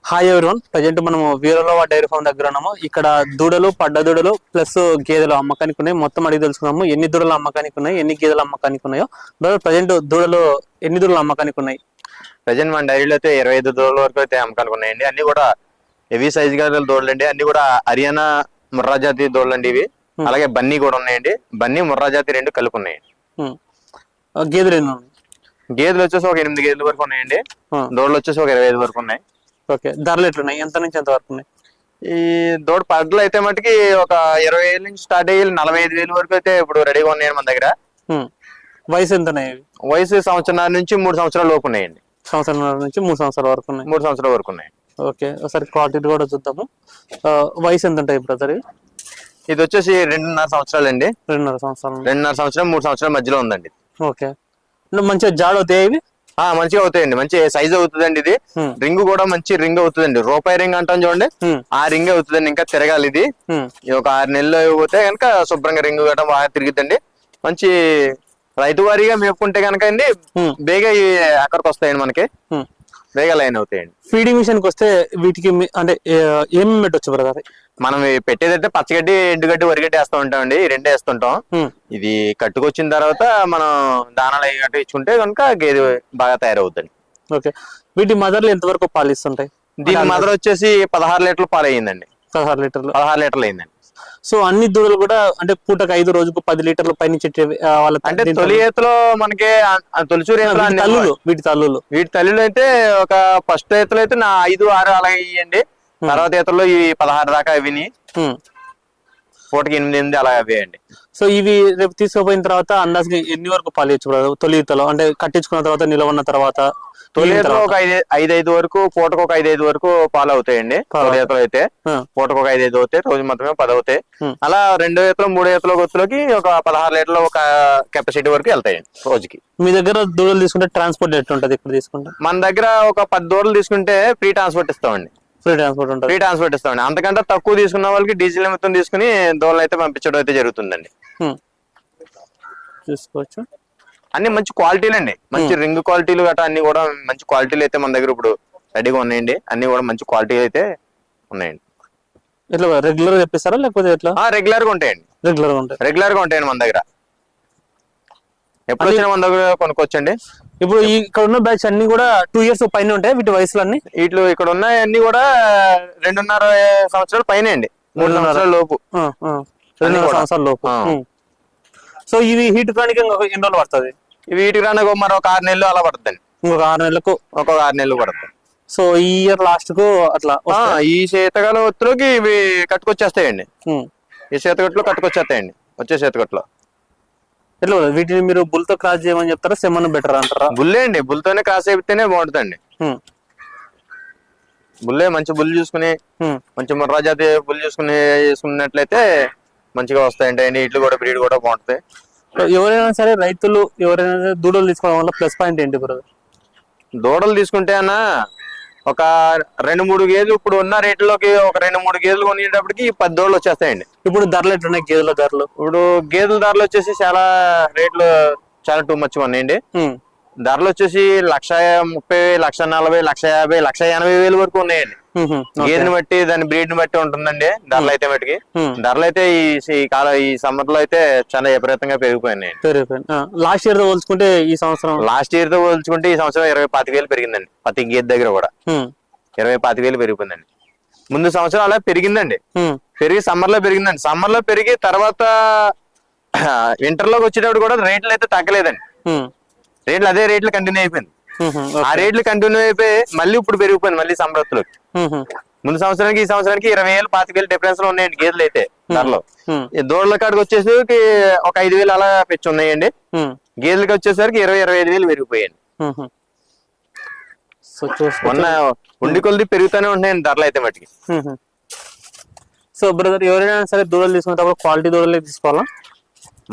Hi everyone, present మనము వీరలోవ dairy farm దగ్గర ఉన్నాము. ఇక్కడ దూడలు, పడ్డ దూడలు ప్లస్ గేదెలు అమ్మకానికి ఉన్నాయి. మొత్తం అడిగి తెలుసుకున్నాము ఎన్ని దూడలు అమ్మకానికి ఉన్నాయి, ఎన్ని గేదెలు అమ్మకానికి ఉన్నాయో. ప్రజెంట్ దూడలు ఎన్ని దూడలు అమ్మకానికి ఉన్నాయి? ప్రజెంట్ మన డైరీలో అయితే 25 దూడల వరకు అయితే అమ్మకానికి ఉన్నాయండి. అన్ని కూడా హెవీ సైజ్ గా దూడలు అండి. అన్ని కూడా హర్యానా ముర్రా జాతి దూడలు అండి ఇవి. అలాగే బన్నీ కూడా ఉన్నాయండి. బన్నీ ముర్రా జాతి రెండు కలిపి ఉన్నాయండి. గేదెలు ఎన్ని ఉన్నాయి? గేదెలు వచ్చేసి ఒక 8 గేదెల వరకు ఉన్నాయండి. దూడలు వచ్చేసి ఒక 25 వరకు ఉన్నాయి. ఓకే, ధరలు ఎట్లున్నాయి? ఎంత నుంచి ఎంత వరకు ఉన్నాయి? ఈ దూడ పడ్డలు అయితే మటుకి ఒక 20,000 నుంచి స్టార్ట్ అయ్యి 45,000 వరకు అయితే ఇప్పుడు రెడీగా ఉన్నాయండి మన దగ్గర. వయసు ఎంత ఉన్నాయి? వయసు సంవత్సరం నుంచి 3 సంవత్సరాల లోపు ఉన్నాయండి. సంవత్సరం నుంచి 3 సంవత్సరాల వరకు ఉన్నాయి. 3 సంవత్సరాల వరకు ఉన్నాయి. ఓకే, ఒకసారి క్వాలిటీ కూడా చూద్దాము. వయసు ఎంత ఉంటాయి బ్రదర్? ఇది వచ్చేసి 2.5 సంవత్సరాలు అండి. 2.5 సంవత్సరాలు. 2.5 సంవత్సరం 3 సంవత్సరాల మధ్యలో ఉందండి. ఓకే, మంచిగా జాడ అవుతాయి ఇవి? మంచిగా అవుతాయండి. మంచి సైజ్ అవుతుందండి. ఇది రింగ్ కూడా మంచి రింగ్ అవుతుందండి. రూపాయి రింగ్ అంటాం చూడండి, ఆ రింగ్ అవుతుందండి. ఇంకా తిరగాలి ఇది. ఒక 6 నెలలు పోతే కనుక శుభ్రంగా రింగ్ గట్రా బాగా తిరుగుతుందండి. మంచి రైతు వారీగా మేపుకుంటే కనుక అండి బేగా అక్కడికి వస్తాయండి. మనకి బేగా లైన్ అవుతాయండి. ఫీడింగ్ విషయానికి వస్తే వీటికి అంటే ఏమి పెట్టవచ్చు బ్రదర్? మనం పెట్టేదైతే పచ్చగడ్డి, ఎండుగడ్డి, వరిగడ్డి వేస్తూ ఉంటామండి. ఈ రెండే వేస్తుంటాం. ఇది కట్టుకొచ్చిన తర్వాత మనం దానాలు అవి ఇచ్చుకుంటే కనుక గేదె బాగా తయారవుతుంది. ఓకే, వీటి మదర్లు ఎంతవరకు పాలు ఇస్తుంటాయి? దీని మదర్ వచ్చేసి 16 లీటర్లు పాలు అయ్యిందండి. 16 లీటర్లు? 16 లీటర్లు అయిందండి. సో అన్ని దూడలు కూడా అంటే పూటకు 5 రోజుకు 10 లీటర్ల పైన వాళ్ళ అంటే తొలి ఈతలో మనకి తొలిచూరు వీటి తల్లులు అయితే ఒక ఫస్ట్ ఈతలు అయితే 5, 6 అలాగే ఇవ్వండి. తర్వాత ఈతల్లో ఈ 16 దాకా విని పూటకి 8, 8 అలా అవేయండి. సో ఇవి రేపు తీసుకుపోయిన తర్వాత అందాజుగా ఎన్ని వరకు పాలు ఇచ్చు తొలి ఈతలో? అంటే కట్టించుకున్న తర్వాత నిలవన్న తర్వాత తొలి ఈతలో ఒక 5 వరకు, పూటకు ఒక 5 వరకు పాలు అవుతాయండి. తొలి ఈతలో అయితే పూటకు ఒక 5 అవుతాయి. రోజు మాత్రమే 10 అవుతాయి. అలా 2 ఈతలు 3 ఈతల గొత్తులోకి ఒక 16 లీటర్ల ఒక కెపాసిటీ వరకు వెళ్తాయండి రోజుకి. మీ దగ్గర దూడలు తీసుకుంటే ట్రాన్స్పోర్ట్ ఎట్లుంటది? ఇక్కడ తీసుకుంటే మన దగ్గర ఒక 10 దూడలు తీసుకుంటే ఫ్రీ ట్రాన్స్పోర్ట్ ఇస్తామండి. ఫ్రీ ట్రాన్స్పోర్ట్ ఇస్తామండి. అంతకంటే తక్కువ తీసుకున్న వాళ్ళకి డీజిల్ నిమిత్తం తీసుకుని దూడలు అయితే పంపించడం అయితే జరుగుతుందండి. చూసుకోవచ్చు. అన్ని మంచి క్వాలిటీలు అండి. మంచి రింగ్ క్వాలిటీలు గట్రా అన్ని కూడా మంచి క్వాలిటీలు అయితే మన దగ్గర ఇప్పుడు రెడీగా ఉన్నాయండి. అన్ని కూడా మంచి క్వాలిటీ అయితే ఉన్నాయండి. ఇట్లా రెగ్యులర్ తెప్పిస్తారా లేకపోతే ఎట్లా? రెగ్యులర్ గా ఉంటాయండి. రెగ్యులర్ గా ఉంటాయండి మన దగ్గర. ఎప్పుడు వచ్చినా మన దగ్గర కొనుక్కోవచ్చండి. ఇప్పుడు ఇక్కడ ఉన్న బ్యాచ్ అన్ని కూడా 2 ఇయర్స్ పైన ఉంటాయి. వీటి వయసులు అన్ని వీటిలో ఇక్కడ ఉన్నాయి అన్ని కూడా 2.5 సంవత్సరాల పైన అండి. 3 సంవత్సరాల లోపు. 2.5 సంవత్సరాల లోపు. సో ఇవి హీట్ కానికి ఎన్ని రోజులు పడుతుంది? ఇవి హీట్ కానికి మరొక 6 నెలలు అలా పడుతుంది. ఇంకొక 6 నెలలకు ఒక 6 నెలలు పడుతుంది. సో ఈ ఇయర్ లాస్ట్ కు అట్లా ఈ శీతకాలం ఒత్తులోకి ఇవి కట్టుకొచ్చేస్తాయండి. ఈ శీతగట్లో కట్టుకొచ్చేస్తాయండి. వచ్చే శీతగట్లో ఎట్లా వీటిని మీరు బుల్ తో క్రాస్ చేయమని చెప్తారా, సెమన్ బెటర్ అంటారా? బుల్లే అండి. బుల్తోనే క్రాస్ అయితేనే బాగుంటుందండి. బుల్లే మంచి బుల్ చూసుకుని, మంచి ముర్రా జాతి బుల్ చేసుకున్నట్లయితే మంచిగా వస్తాయండి. ఇట్లు కూడా బ్రీడ్ కూడా బాగుంటాయి. ఎవరైనా సరే రైతులు ఎవరైనా దూడలు తీసుకోవడం వల్ల ప్లస్ పాయింట్ ఏంటి బ్రదర్? దూడలు తీసుకుంటే అన్న ఒక 2-3 గేదెలు ఇప్పుడు ఉన్న రేట్లోకి ఒక 2-3 గేదెలు కొనేటప్పటికి 10 దూడలు వచ్చేస్తాయండి. ఇప్పుడు ధరలు ఎట్లున్నాయి గేదెల ధరలు? ఇప్పుడు గేదెల ధరలు వచ్చేసి చాలా రేట్లు చాలా టూ మచ్ ఉన్నాయండి. ధరలు వచ్చేసి 1,30,000, 1,40,000, 1,50,000, 1,80,000 వరకు ఉన్నాయండి. గేదెని బట్టి దాని బ్రీడ్ ని బట్టి ఉంటుందండి ధరలు అయితే మటుకి. ధరలు అయితే ఈ సమ్మర్ లో అయితే చాలా విపరీతంగా పెరిగిపోయినాయి. లాస్ట్ ఇయర్ తో పోల్చుకుంటే ఈ సంవత్సరం 25,000 పెరిగిందండి. ప్రతి గేదె దగ్గర కూడా 25,000 పెరిగిపోయిందండి. ముందు సంవత్సరం అలా పెరిగిందండి. పెరిగి సమ్మర్ లో పెరిగిందండి. సమ్మర్ లో పెరిగి తర్వాత వింటర్ లోకి వచ్చేటప్పుడు కూడా రేట్లు అయితే తగ్గలేదండి. రేట్లు అదే రేట్లు కంటిన్యూ అయిపోయింది. ఆ రేట్లు కంటిన్యూ అయిపోయి మళ్ళీ ఇప్పుడు పెరిగిపోయింది. మళ్ళీ సంవత్సరంలోకి ముందు సంవత్సరానికి ఈ సంవత్సరానికి 20,000, 25,000 డిఫరెన్స్ లో ఉన్నాయండి గేదెలు అయితే ధరలో. దూడల కాడికి వచ్చేసరికి ఒక 5,000 అలా పెంచి ఉన్నాయండి. గేదెలకి వచ్చేసరికి 20,000-25,000 పెరిగిపోయాయండి. మొన్న ఉండి కొద్ది పెరుగుతూనే ఉన్నాయండి ధరలు అయితే మటుకి. సో బ్రదర్ ఎవరైనా సరే దూడలు తీసుకునేటప్పుడు క్వాలిటీ దూడలే తీసుకోవాలా?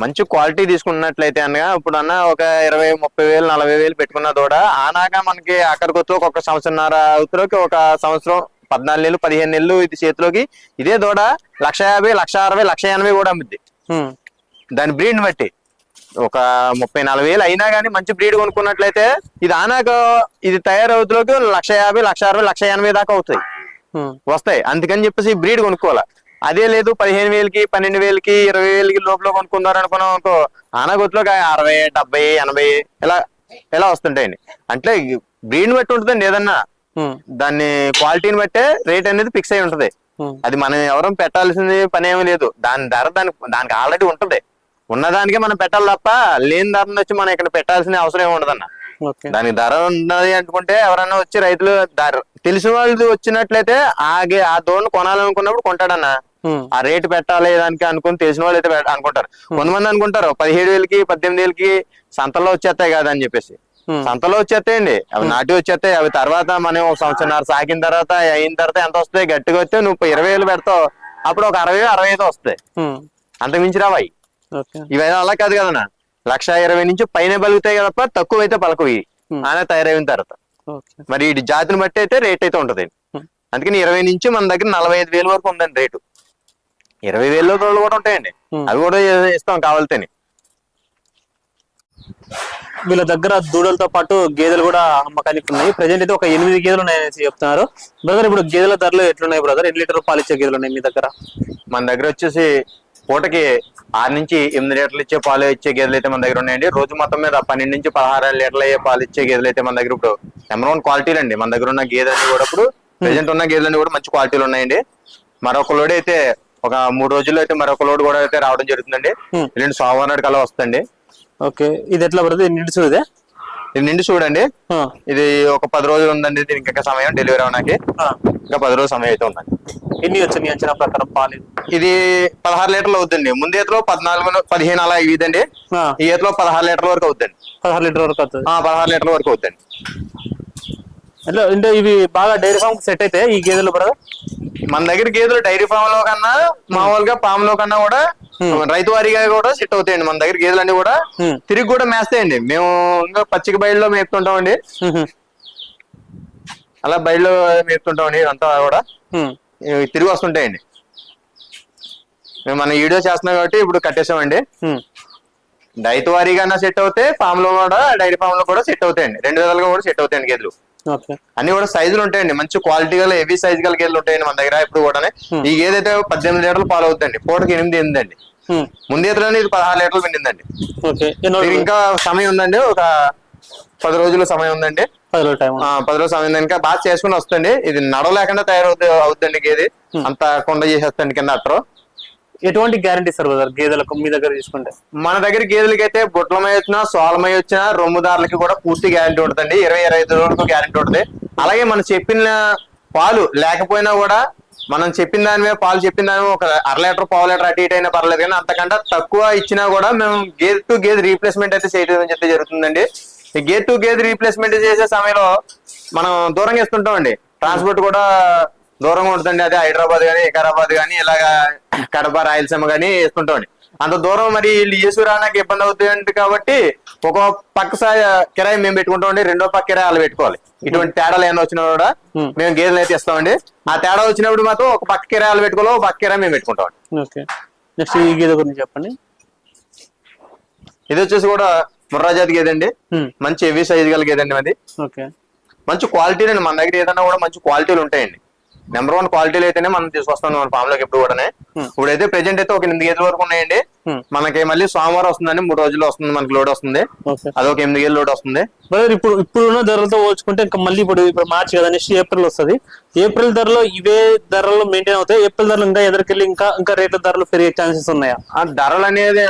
మంచి క్వాలిటీ తీసుకున్నట్లయితే అనగా ఇప్పుడు అన్న ఒక 20,000, 30,000, 40,000 పెట్టుకున్న దూడ ఆనాక మనకి అక్కడికి వచ్చి ఒక సంవత్సరంన్నర అవుతులోకి ఒక సంవత్సరం 14 నెలలు 15 నెలలు ఇది చేతిలోకి ఇదే దూడ 1,50,000, 1,60,000, 1,80,000 కూడా అమ్మిద్ది. దాని బ్రీడ్ బట్టి ఒక 30-40 వేలు అయినా కానీ మంచి బ్రీడ్ కొనుక్కున్నట్లయితే ఇది ఆనాక ఇది తయారవుతులోకి 1,50,000, 1,60,000, 1,80,000 దాకా అవుతాయి వస్తాయి. అందుకని చెప్పేసి బ్రీడ్ కొనుక్కోవాలి. అదే లేదు 15,000కి, 12,000కి, 20,000కి లోపల కొనుక్కున్నారు అనుకున్నాం అనుకో ఆనాగొత్తులోకి 60, 70, 80 ఇలా వస్తుంటాయండి. అంటే బ్రీడ్ బట్టి ఉంటుందండి. ఏదన్నా దాన్ని క్వాలిటీని బట్టే రేట్ అనేది ఫిక్స్ అయి ఉంటది. అది మనం ఎవరం పెట్టాల్సింది పని ఏమీ లేదు. దాని ధర దానికి ఆల్రెడీ ఉంటది. ఉన్నదానికే మనం పెట్టాలి తప్ప లేని ధరను వచ్చి మనం ఇక్కడ పెట్టాల్సిన అవసరం ఏమి ఉండదన్న. దానికి ధర ఉన్నది అనుకుంటే ఎవరన్నా వచ్చి రైతులు తెలిసిన వాళ్ళు వచ్చినట్లయితే ఆ దూడను కొనాలనుకున్నప్పుడు కొంటాడన్న. ఆ రేటు పెట్టాలి దానికి అనుకుని తెలిసిన వాళ్ళు అయితే అనుకుంటారు. కొంతమంది అనుకుంటారు 17,000కి, 18,000కి సంతలో వచ్చేస్తాయి కదా అని చెప్పేసి. సంతలో వచ్చేస్తాయండి అవి, నాటి వచ్చేస్తాయి అవి. తర్వాత మనం 1 సంవత్సరం సాకిన తర్వాత అయిన తర్వాత ఎంత వస్తాయి? గట్టిగా వస్తే నువ్వు 20,000 పెడతావు, అప్పుడు ఒక 60, 65 వస్తాయి. అంతకు మించి రావాయి. ఇవైనా అలా కాదు కదన్నా. 1,20,000 నుంచి పైన పలుకుతాయి కదా, తక్కువ అయితే పలకవి ఆయన తయారైన తర్వాత. మరి ఈ జాతిని బట్టి అయితే రేట్ అయితే ఉంటది. అందుకని 20 నుంచి మన దగ్గర 45,000 వరకు ఉందండి రేటు. 20,000 కూడా ఉంటాయండి, అవి కూడా ఇస్తాం కావాలితేనే. వీళ్ళ దగ్గర దూడలతో పాటు గేదెలు కూడా అమ్మకానికి ఉన్నాయి. ప్రజెంట్ అయితే ఒక 8 గేదెలు ఉన్నాయని చెప్తున్నారు. బ్రదర్ ఇప్పుడు గేదెల ధరలు ఎట్లున్నాయి బ్రదర్? 8 లీటర్లు పాలు ఇచ్చే గేదెలు ఉన్నాయి మీ దగ్గర? మన దగ్గర వచ్చేసి పూటకి 6 నుంచి 8 లీటర్లు ఇచ్చే పాలు ఇచ్చే గేదెలు అయితే మన దగ్గర ఉన్నాయండి. రోజు మొత్తం మీద 12 నుంచి 16 లీటర్లు అయ్యే పాలు ఇచ్చే గేదెలు అయితే మన దగ్గర ఇప్పుడు నెంబర్ 1 క్వాలిటీలు అండి. మన దగ్గర ఉన్న గేదెలన్నీ కూడా ఇప్పుడు ప్రెజెంట్ ఉన్న గేదెలన్నీ కూడా మంచి క్వాలిటీలు ఉన్నాయండి. మరొక లోడ్ అయితే ఒక 3 రోజుల్లో అయితే మరొక లోడ్ కూడా అయితే రావడం జరుగుతుందండి. ఇలాంటి సోమవారం నాడు కల్లా వస్తుంది. ఓకే, ఇది ఎట్లా పడుతుంది? నిండు చూడదే, ఇది నిండి చూడండి. ఇది ఒక 10 రోజులు ఉందండి. దీనికి ఇంకా సమయం డెలివరీ అవడానికి ఇంకా 10 రోజుల సమయం అయితే ఉందండి. ఎన్ని వచ్చింది అంచనా ప్రకారం పాలు? ఇది 16 లీటర్లు అవుతుంది. ముందు ఈతలో 14, 15 అలా ఇదండి. ఈ ఈతలో 16 లీటర్ల వరకు అవుతుంది. 16 లీటర్ వరకు అవుతుంది. 16 లీటర్ల వరకు అవుతుంది. ఎట్లా అంటే ఇవి బాగా డైరీ ఫామ్ సెట్ అయితే ఈ గేదెలు బ్రదర్? మన దగ్గర గేదెలు డైరీ ఫామ్ లో కన్నా మామూలుగా ఫామ్ లో కన్నా కూడా రైతు వారీగా కూడా సెట్ అవుతాయండి. మన దగ్గర గేదెలు అన్ని కూడా తిరిగి కూడా మేస్తాయండి. మేము ఇంకా పచ్చిక బయలులో మేపుతుంటామండి. అలా బయలులో మేపుతుంటామండి. అంతా కూడా తిరిగి వస్తుంటాయండి. మేము మన వీడియో చేస్తున్నాం కాబట్టి ఇప్పుడు కట్టేసామండి. రైతు వారీగా సెట్ అవుతాయి, ఫామ్ లో కూడా డైరీ ఫామ్ లో కూడా సెట్ అవుతాయండి. 2 విధాలుగా కూడా సెట్ అవుతాయండి గేదెలు. అన్ని కూడా సైజులు ఉంటాయండి. మంచి క్వాలిటీ గల హెవీ సైజ్ గల గేదెలు ఉంటాయండి మన దగ్గర ఇప్పుడు కూడా. ఈ గేదె అయితే 18 లీటర్లు పాలు అవుతుందండి. పూటకి 8 అండి. ముందు ఈతలోనే ఇది 16 లీటర్లు పిండిందండి. ఇంకా సమయం ఉందండి. ఒక 10 రోజుల సమయం ఉందండి. 10 రోజుల సమయం ఇంకా బాగా చేసుకుని వస్తుంది. ఇది నడవలేకుండా అవుతుందండి గేదె. అంత కొండ చేసేస్తుంది కింద అట్టరు. ఎటువంటి గ్యారంటీ సార్ గేదెలకు మీ దగ్గర తీసుకుంటే? మన దగ్గర గేదెలకి అయితే బుట్లమై వచ్చినా, సోలమై వచ్చినా, రొమ్ముదారులకి కూడా పూర్తి గ్యారంటీ ఉంటుందండి. 20-25 రోజులకు గ్యారంటీ ఉంటుంది. అలాగే మనం చెప్పిన పాలు లేకపోయినా కూడా మనం చెప్పిన దాని మీద పాలు చెప్పిన దాని ఒక 1/2 లీటర్, 1/4 లీటర్ అటు ఇటు అయినా పర్లేదు. కానీ అంతకంటే తక్కువ ఇచ్చినా కూడా మేము గేదె టు గేదె రీప్లేస్మెంట్ అయితే చేయడం చెప్పి జరుగుతుందండి. ఈ గేదె టు గేదె రీప్లేస్మెంట్ చేసే సమయంలో మనం దూరంగా ఇస్తుంటామండి. ట్రాన్స్పోర్ట్ కూడా దూరంగా ఉంటుందండి. అదే హైదరాబాద్ కానీ, వికారాబాద్ కానీ, ఇలాగా కడప, రాయలసీమ కానీ వేస్తుంటామండి. అంత దూరం మరి వీళ్ళు రావడానికి ఇబ్బంది అవుతుంది కాబట్టి ఒక పక్క కిరాయి మేము పెట్టుకుంటామండి. రెండో పక్క కిరాయి వాళ్ళు పెట్టుకోవాలి. ఇటువంటి తేడాలు ఏమైనా వచ్చినా కూడా మేము గేదెలు అయితే ఇస్తామండి. ఆ తేడా వచ్చినప్పుడు మాత్రం ఒక పక్క కిరాయి వాళ్ళు పెట్టుకోవాలి, ఒక పక్క కిరాయి మేము పెట్టుకుంటామండి. నెక్స్ట్ ఈ గేదె గురించి చెప్పండి. ఇది వచ్చేసి కూడా ముర్రా జాతి గేదె అండి. మంచి హెవీ సైజ్ గల గేదె అండి. అది మంచి క్వాలిటీ అండి. మన దగ్గర ఏదైనా కూడా మంచి క్వాలిటీలు ఉంటాయండి. నెంబర్ 1 క్వాలిటీలు అయితేనే మనం తీసుకొస్తాం మన ఫామ్ లోకి ఎప్పుడు కూడా. ఇప్పుడైతే ప్రెజెంట్ అయితే ఒక 8 గేదెల వరకు ఉన్నాయండి. మనకి మళ్ళీ సోమవారం వస్తుందండి. 3 రోజుల్లో వస్తుంది మనకి లోడ్ వస్తుంది. అదొక 8 గేదెల లోడ్ వస్తుంది. ఇప్పుడున్న ధరలతో పోల్చుకుంటే ఇంకా మళ్ళీ ఇప్పుడు మార్చి కదా, నెక్స్ట్ ఏప్రిల్ వస్తుంది. ఏప్రిల్ ధరలో ఇవే ధరలు మెయింటైన్ అవుతాయి? ఏప్రిల్ ధరలు ఇంకా ఎదురుకెళ్ళి ఇంకా రేట్ల ధరలు పెరిగే ఛాన్సెస్ ఉన్నాయా? ఆ ధరలు అనేది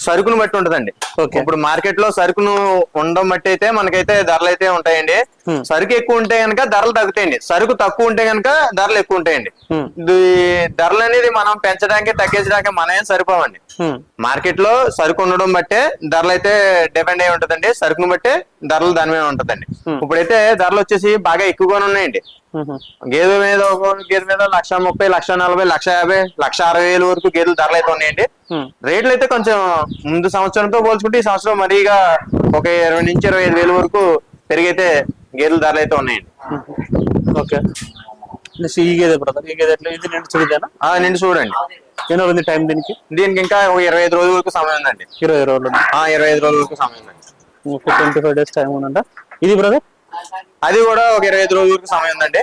సరుకును బట్టి ఉంటదండి. ఇప్పుడు మార్కెట్ లో సరుకును ఉండడం బట్టి అయితే మనకైతే ధరలు అయితే ఉంటాయండి. సరుకు ఎక్కువ ఉంటే గనక ధరలు తగ్గుతాయండి. సరుకు తక్కువ ఉంటే గనక ధరలు ఎక్కువ ఉంటాయండి. ధరలు అనేది మనం పెంచడానికి తగ్గించడానికి మనమేం సరిపోవండి. మార్కెట్ లో సరుకు ఉండడం బట్టే ధరలు అయితే డిపెండ్ అయి ఉంటదండి. సరుకును బట్టే ధరలు దాని మీద ఉంటదండి. ఇప్పుడైతే ధరలు వచ్చేసి బాగా ఎక్కువగానే ఉన్నాయండి. గేదె మీద 1,30,000, 1,40,000, 1,50,000, 1,60,000 వరకు గేదెలు ధరలు అయితే ఉన్నాయండి. రేట్లు అయితే కొంచెం ముందు సంవత్సరంతో పోల్చుకుంటే ఈ సంవత్సరం మరీగా ఒక 20 నుంచి 25,000 వరకు పెరిగైతే గేదెల ధరలు అయితే ఉన్నాయండి. ఓకే, ఈ గేదె బ్రదర్, ఈ గేదె ఎట్లా? ఇది నిండు చూడేనా? నిండు చూడండి. ఎన్ని రోజులు ఉంది టైం దీనికి? దీనికి ఇంకా ఒక 25 రోజుల వరకు సమయం ఉందండి. 20 రోజులు. 25 రోజుల వరకు సమయం ఉందండి. 25 డేస్ టైం ఉందంట. ఇది బ్రదర్? అది కూడా ఒక 25 రోజుల వరకు సమయం ఉందండి.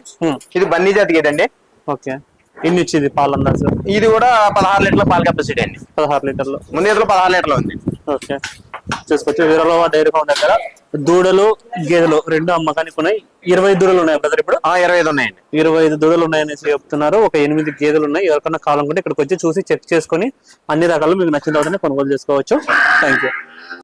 ఇది బన్నీ జాతి గేదె అండి. ఓకే. ఎన్ని ఇచ్చింది పాలు అందాజు? ఇది కూడా 16 లీటర్ల పాల కెపాసిటీ అండి. 16 లీటర్లు. ముందు ఇతలో 16 లీటర్లు ఉంది. ఓకే. చూసుకోవచ్చు వీరలోవ డైరీ ఫామ్ దగ్గర దూడలు గేదెలు రెండు అమ్మకానికి ఉన్నాయి. 20 దూడలు ఉన్నాయి బ్రదర్ ఇప్పుడు? 25 ఉన్నాయండి. 25 దూడలు ఉన్నాయనేసి చెప్తున్నారు. ఒక 8 గేదెలు ఉన్నాయి. ఎవరికన్నా కావాలనుకుంటే ఇక్కడికి వచ్చి చూసి చెక్ చేసుకొని అన్ని రకాలు మీకు నచ్చిన తర్వాతనే కొనుగోలు చేసుకోవచ్చు. Thank you.